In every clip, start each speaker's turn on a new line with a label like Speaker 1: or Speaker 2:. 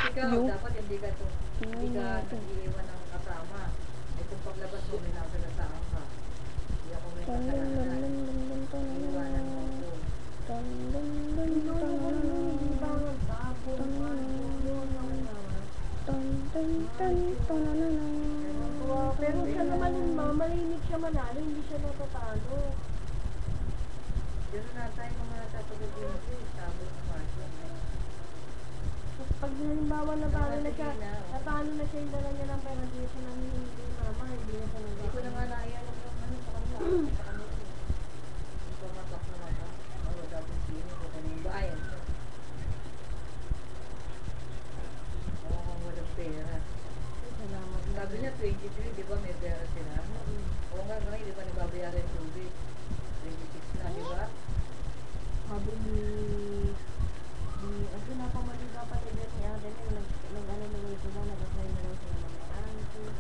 Speaker 1: ikaw, dapat hindi ka nag-iiwan ng kasama. Eh kung paglabas mo, may nakasagasaan ka. Hindi ako may kasalanan. Iiwanan mo ako.
Speaker 2: Pero siya naman yung mamalinig siya manalo, hindi siya natatalo.
Speaker 1: Gano'n na tayo mga natapagagawin ko eh. Sabi ng Marshall.
Speaker 2: Pag halimbawa natalo na siya yung dala niya ng pera, hindi siya nangihingi mama, hindi na siya
Speaker 1: Hindi ko na nga naialam yung ano sa kanila. Sa kanila. Hindi ko matak na mata. Wala dapat sino ko kanina bayan siya. Oo, kung walang pera.
Speaker 2: Salamat.
Speaker 1: Sabi niya 23, di ba may pera sila? Oo nga, ngayon di ba nagbabayaran yung tubig? 26 na, di ba?
Speaker 2: Sabi ni ang pinapamali dapat ni Jenny Aden nag-ano na lang sila, nag-apply na lang sila ng auntie.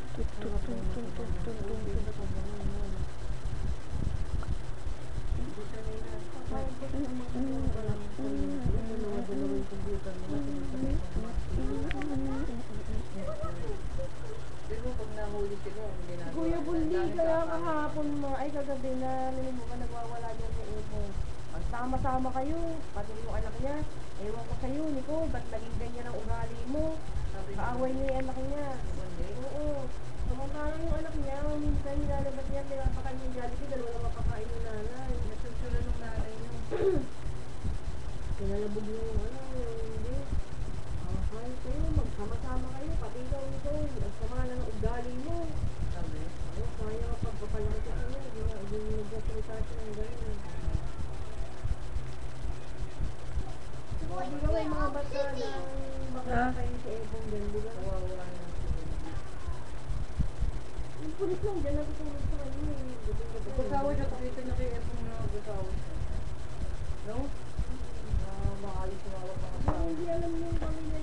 Speaker 1: Pero pag nahuli sila, hindi na.
Speaker 2: Kuya Bundi, kaya kahapon mo, ay kagabi na nilimu ka nagwawala dyan sa ito. Magsama-sama kayo, pati yung anak niya. Ewan ko sa'yo, Nico, ba't naging ganyan ang ugali mo? Kaaway niya yung anak niya. Oo. Samantalang yung anak niya, minsan nilalabas niya, pinapakain yung Jollibee, dalawa lang mapakain yung nanay.
Speaker 1: Nasusulan ng nanay niyo.
Speaker 2: Pinalabog niya yung ano, hindi. Kahit kayo, magsama-sama kayo, pati ikaw nito, ang sama na ng ugali mo.
Speaker 1: Sabi.
Speaker 2: Ano, kaya pagpapalaki sa kanya, hindi nagsasalita siya ng gano'n. Di ba may mga bata ng bakla kayo sa Ebong dyan, di ba?
Speaker 1: Kawawa na sila.
Speaker 2: Yung pulis lang dyan, natutulog sa kanya.
Speaker 1: Pagkasawa siya, pakita niya kay Epong na pagkasawa siya. No? Maayos na wala pang asawa.
Speaker 2: Hindi alam yung pamilya